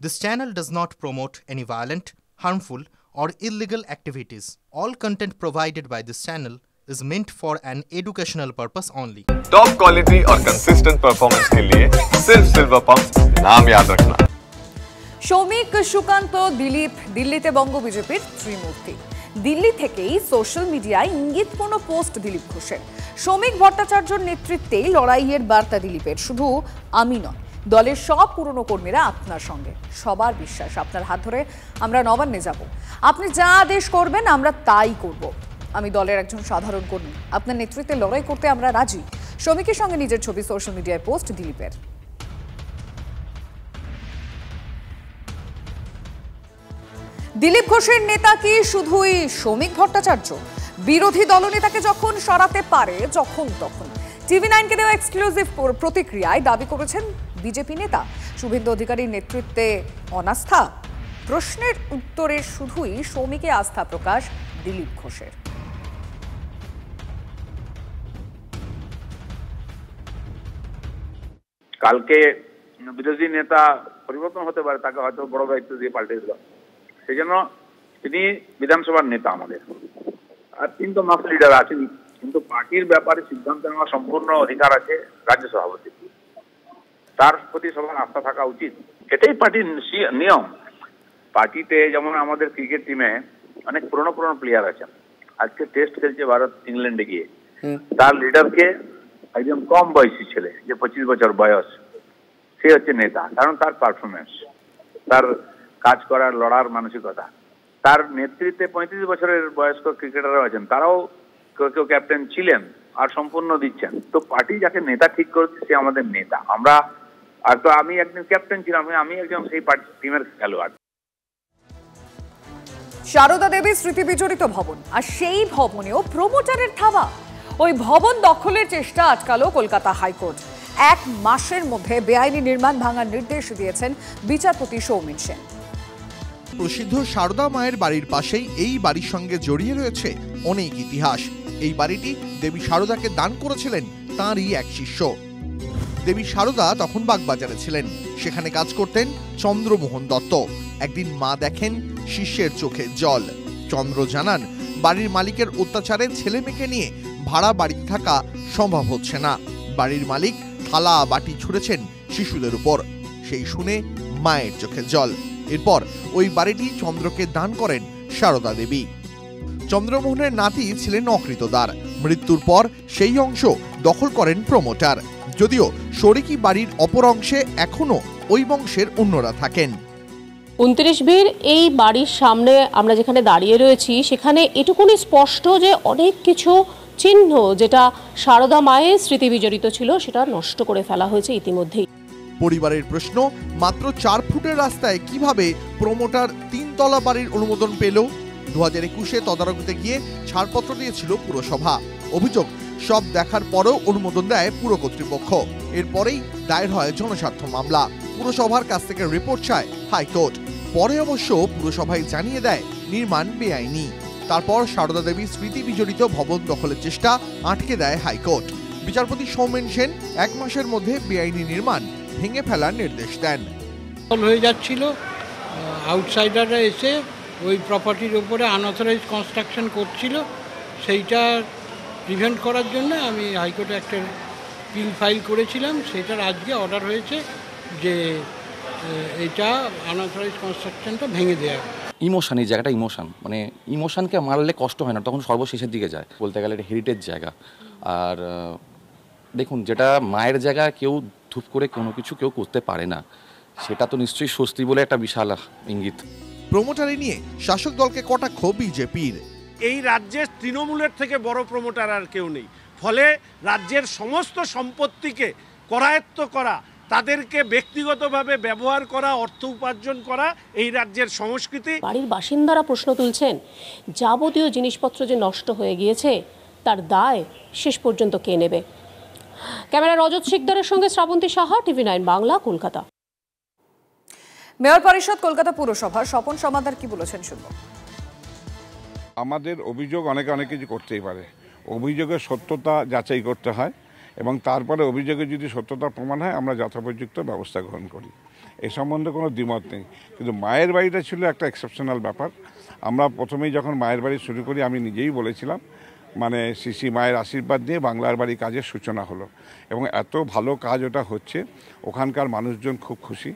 This channel does not promote any violent, harmful, or illegal activities. All content provided by this channel is meant for an educational purpose only. Top quality और consistent performance के लिए सिर्फ silver pump नाम याद रखना। সৌমিক, সুকান্ত, দিলীপ দিল্লিতে বঙ্গ বিজেপির ত্রিমূর্তি। দিল্লি থেকেই সোশ্যাল মিডিয়ায় ইঙ্গিতপূর্ণ পোস্ট দিলীপ ঘোষের। সৌমিক ভট্টাচার্যর নেতৃত্বেই লড়াইয়ের বার্তা দিলীপের। শুধু আমি নয়, দলের সব পুরনো কর্মীরা আপনার সঙ্গে। সবার বিশ্বাস আপনার হাত ধরে আমরা নবান্নে যাব। আপনি যা আদেশ করবেন আমরা তাই করব। আমি দলের একজন সাধারণ কর্মী, আপনার নেতৃত্বে লড়াই করতে আমরা রাজি। সৌমিকের সঙ্গে নিজের ছবি সোশ্যাল মিডিয়ায় পোস্ট দিলীপের। দিলীপ ঘোষের নেতা কি শুধুই সৌমিক ভট্টাচার্য? বিরোধী দলনেতাকে যখন সরাতে পারে যখন তখন। TV9 কে দেওয়া এক্সক্লুসিভ প্রতিক্রিয়ায় দাবি করেছেন বিজেপি নেতা শুভেন্দু অধিকারীর নেতৃত্বে অনাস্থা। প্রশ্নের উত্তরে শুধুই সৌমিকে আস্থা প্রকাশ দিলীপ ঘোষের। কালকে বিরোধী নেতা পরিবর্তন হতে পারে, তাকে হয়তো বড় দায়িত্ব দিয়ে পাল্টে দিল। সেই জন্য তিনি বিধানসভার নেতা আমাদের, আর তিনি তো মাস লিডার আছেন, কিন্তু পার্টির ব্যাপারে সিদ্ধান্ত নেওয়ার সম্পূর্ণ অধিকার আছে রাজ্য সভাপতি। তার প্রতি সবার আস্থা থাকা উচিত, এটাই পার্টির নিয়ম। পার্টিতে যেমন আমাদের ক্রিকেট টিমে অনেক পুরনো প্লেয়ার আছেন, আজকে টেস্ট খেলছে ভারত ইংল্যান্ডে গিয়ে, তার লিডারকে একদম কম বয়সী ছেলে, যে 25 বছর বয়স, সে হচ্ছে নেতা। কারণ তার পারফরমেন্স, তার কাজ করার, লড়ার মানসিকতা। তার নেতৃত্বে 35 বছরের বয়স্ক ক্রিকেটাররা আছেন, তারাও কেউ ক্যাপ্টেন ছিলেন আর সম্পূর্ণ দিচ্ছেন। তো পার্টি যাকে নেতা ঠিক করেছে সে আমাদের নেতা। আমরা আর তো আমি একজন ক্যাপ্টেন ছিলাম, আমি একজন সেই পার্টি টিমের খেলোয়াড়। সারদা দেবী স্মৃতি বিজড়িত ভবন, আর সেই ভবনেও প্রমোটারের থাবা। ওই ভবন দখলের চেষ্টা আটকালো কলকাতা হাইকোর্ট। 1 মাসের মধ্যে বেআইনি নির্মাণ ভাঙার নির্দেশ দিয়েছেন বিচারপতি সৌমেন সেন। প্রসিদ্ধ সারদা মায়ের বাড়ির পাশেই এই বাড়ির সঙ্গে জড়িয়ে রয়েছে অনেক ইতিহাস। এই বাড়িটি দেবী সারদাকে দান করেছিলেন তাঁরই এক শিষ্য। দেবী সারদা তখন বাগবাজারে ছিলেন, সেখানে কাজ করতেন চন্দ্রমোহন দত্ত। একদিন মা দেখেন শিষ্যের চোখে জল। চন্দ্র জানান বাড়ির মালিকের অত্যাচারে ছেলে মেয়েকে নিয়ে ভাড়া বাড়িতে থাকা সম্ভব হচ্ছে না। বাড়ির মালিক থালা বাটি ছুঁড়েছেন শিশুদের উপর। সেই শুনে মায়ের চোখে জল। এরপর ওই বাড়িটি চন্দ্রকে দান করেন সারদা দেবী। চন্দ্রমোহনের নাতি ছিলেন অকৃতদার। মৃত্যুর পর সেই অংশ দখল করেন প্রমোটার। যদিও শরিকি বাড়ির অপর অংশে এখনো ওই বংশের অন্যরা থাকেন। 29 এই বাড়ির সামনে আমরা যেখানে দাঁড়িয়ে রয়েছি, সেখানে এটুকুনি স্পষ্ট যে অনেক কিছু চিহ্ন যেটা সারদা মায়ের স্মৃতি বিজড়িত ছিল সেটা নষ্ট করে ফেলা হয়েছে ইতিমধ্যেই। পরিবারের প্রশ্ন, মাত্র 4 ফুটের রাস্তায় কিভাবে প্রমোটার 3 তলা বাড়ির অনুমোদন পেল? 2021-এ তদারকিতে গিয়ে ছাড়পত্র দিয়েছিল পুরসভা। অভিযোগ, সব দেখার পরেও অনুমোদন দেয় পুর কর্তৃপক্ষ। এরপরেই দায়ের হয় জনস্বার্থ মামলা। পুরসভার কাছ থেকে রিপোর্ট চায় হাইকোর্ট। পরে অবশ্য পুরসভায় জানিয়ে দেয় নির্মাণ বেআইনি। তারপর সারদা দেবী স্মৃতি বিজড়িত ভবন দখলের চেষ্টা আটকে দেয় হাইকোর্ট। বিচারপতি সৌমেন সেন 1 মাসের মধ্যে বেআইনি নির্মাণ ভেঙে ফেলার নির্দেশ দেন। হয়ে যাচ্ছিল, আউটসাইডাররা এসে ওই প্রপার্টির উপরে আনঅথরাইজ কনস্ট্রাকশন করছিল, সেইটা প্রিভেন্ট করার জন্য আমি হাইকোর্টে একটা পিল ফাইল করেছিলাম। সেটার আজকে অর্ডার হয়েছে যে এটা আনঅথরাইজ কনস্ট্রাকশনটা ভেঙে দেওয়া। ইমোশন, এই জায়গাটা ইমোশন, মানে ইমোশনকে মারলে কষ্ট হয় না, তখন সর্বশেষের দিকে যায়। বলতে গেলে এটা হেরিটেজ জায়গা। আর দেখুন, যেটা মায়ের জায়গা কেউ ধূপ করে কোনো কিছু কেউ করতে পারে না, সেটা তো নিশ্চয়ই স্বস্তি বলে একটা বিশাল ইঙ্গিত। প্রমোটারি নিয়ে শাসক দলকে কটাক্ষ বিজেপির। এই রাজ্যে তৃণমূলের থেকে বড় প্রমোটার আর কেউ নেই। ফলে রাজ্যের সমস্ত সম্পত্তিকে করায়ত্ত করা, তাদেরকে ব্যক্তিগতভাবে ব্যবহার করা, অর্থ উপার্জন করা এই রাজ্যের সংস্কৃতি। বাড়ির বাসিন্দারা প্রশ্ন তুলছেন, যাবতীয় জিনিসপত্র যে নষ্ট হয়ে গিয়েছে তার দায় শেষ পর্যন্ত কে নেবে? ক্যামেরা রজত শিকদারের সঙ্গে শ্রাবন্তী সাহা, TV9 বাংলা, কলকাতা। মেয়র পরিষদ কলকাতা পুরসভার স্বপন সমাদার কি বলেছেন শুনব। আমাদের অভিযোগ অনেকে কিছু করতেই পারে, অভিযোগের সত্যতা যাচাই করতে হয় এবং তারপরে অভিযোগে যদি সত্যতা প্রমাণ হয় আমরা যথোপযুক্ত ব্যবস্থা গ্রহণ করি। এই সম্বন্ধে কোনো দ্বিমত নেই, কিন্তু মায়ের বাড়িটা ছিল একটা এক্সেপশনাল ব্যাপার। আমরা প্রথমেই যখন মায়ের বাড়ি শুরু করি আমি নিজেই বলেছিলাম মানে শ্রী মায়ের আশীর্বাদ নিয়ে বাংলার বাড়ি কাজের সূচনা হলো, এবং এত ভালো কাজ ওটা হচ্ছে, ওখানকার মানুষজন খুব খুশি।